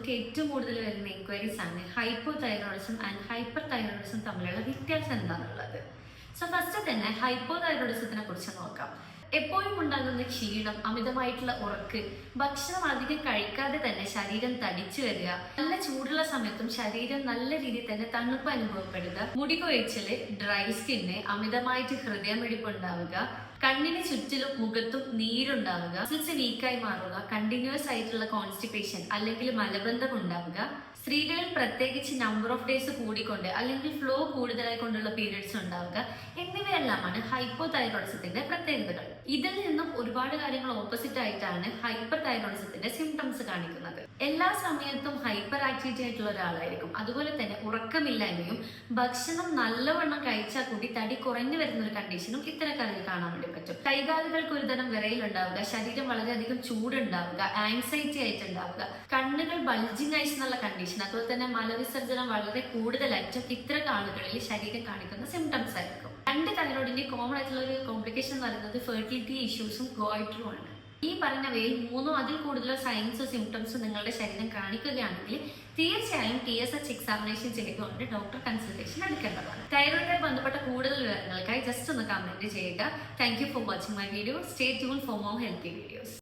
നമുക്ക് ഏറ്റവും കൂടുതൽ വരുന്ന എൻക്വയറീസ് ആണ് hypo thyroidism and hyper thyroidism തമ്മിലുള്ള വ്യത്യാസം എന്താണെന്നുള്ളത്. സോ ഫസ്റ്റ് തന്നെ ഹൈപ്പോ തൈറോയിഡിസത്തിനെ കുറിച്ച് നോക്കാം. എപ്പോഴും ഉണ്ടാകുന്ന ക്ഷീണം, അമിതമായിട്ടുള്ള ഉറക്ക്, ഭക്ഷണം അധികം കഴിക്കാതെ തന്നെ ശരീരം തടിച്ചു വരിക, നല്ല ചൂടുള്ള സമയത്തും ശരീരം നല്ല രീതിയിൽ തന്നെ തണുപ്പ് അനുഭവപ്പെടുക, മുടി കൊഴിച്ചില്, ഡ്രൈ സ്കിന്ന്, അമിതമായിട്ട് ഹൃദയമിടിപ്പ് ഉണ്ടാവുക, കണ്ണിന് ചുറ്റിലും മുഖത്തും നീരുണ്ടാവുക, മസിൽസ് വീക്കായി മാറുക, കണ്ടിന്യൂസ് ആയിട്ടുള്ള കോൺസ്റ്റിപ്പേഷൻ അല്ലെങ്കിൽ മലബന്ധം ഉണ്ടാവുക, സ്ത്രീകളിൽ പ്രത്യേകിച്ച് നമ്പർ ഓഫ് ഡേയ്സ് കൂടിക്കൊണ്ട് അല്ലെങ്കിൽ ഫ്ലോ കൂടുതലായി കൊണ്ടുള്ള പീരിയഡ്സ് ഉണ്ടാവുക എന്നിവയെല്ലാമാണ് ഹൈപ്പോ തൈറോയിഡിസത്തിന്റെ പ്രത്യേകതകൾ. ഇതിൽ നിന്നും ഒരുപാട് കാര്യങ്ങൾ ഓപ്പോസിറ്റ് ആയിട്ടാണ് ഹൈപ്പർ തൈറോയിഡിസത്തിന്റെ സിംറ്റംസ് കാണിക്കുന്നത്. എല്ലാ സമയത്തും ഹൈപ്പർ ആക്ടിവിറ്റി ആയിട്ടുള്ള ഒരാളായിരിക്കും. അതുപോലെ തന്നെ ഉറക്കമില്ലായ്മയും ഭക്ഷണം നല്ലവണ്ണം കഴിച്ചാൽ കൂടി തടി കുറഞ്ഞു വരുന്ന ഒരു കണ്ടീഷനും ഇത്തരക്കാരിൽ കാണാൻ വേണ്ടി പറ്റും. കൈകാലുകൾക്ക് ഒരുതരം വിറയിലുണ്ടാവുക, ശരീരം വളരെയധികം ചൂടുണ്ടാവുക, ആൻസൈറ്റി ആയിട്ടുണ്ടാവുക, കണ്ണുകൾ ബൾജിങ് ഐസ് എന്നുള്ള കണ്ടീഷൻ, അതുപോലെ തന്നെ മലവിസർജനം വളരെ കൂടുതലായിട്ടും ഇത്തരം ആളുകളിൽ ശരീരം കാണിക്കുന്ന സിംറ്റംസ് ആയിരിക്കും. രണ്ട് തൈറോയിഡിന്റെ കോമൺ ആയിട്ടുള്ള ഒരു കോംപ്ലിക്കേഷൻ എന്ന് പറയുന്നത് ഫെർട്ടിലിറ്റി ഇഷ്യൂസും ഗോയിറ്ററും ആണ്. ഈ പറഞ്ഞവയിൽ മൂന്നോ അതിൽ കൂടുതലോ സൈൻസോ സിംറ്റംസോ നിങ്ങളുടെ ശരീരം കാണിക്കുകയാണെങ്കിൽ തീർച്ചയായും TSH എക്സാമിനേഷൻ ചെയ്തുകൊണ്ട് ഡോക്ടർ കൺസൾട്ടേഷൻ എടുക്കേണ്ടതാണ്. തൈറോയിഡുമായി ബന്ധപ്പെട്ട കൂടുതൽ വിവരങ്ങൾക്കായി ജസ്റ്റ് ഒന്ന് കമന്റ് ചെയ്യുക. Thank you for watching my video. Stay tune for more healthy videos.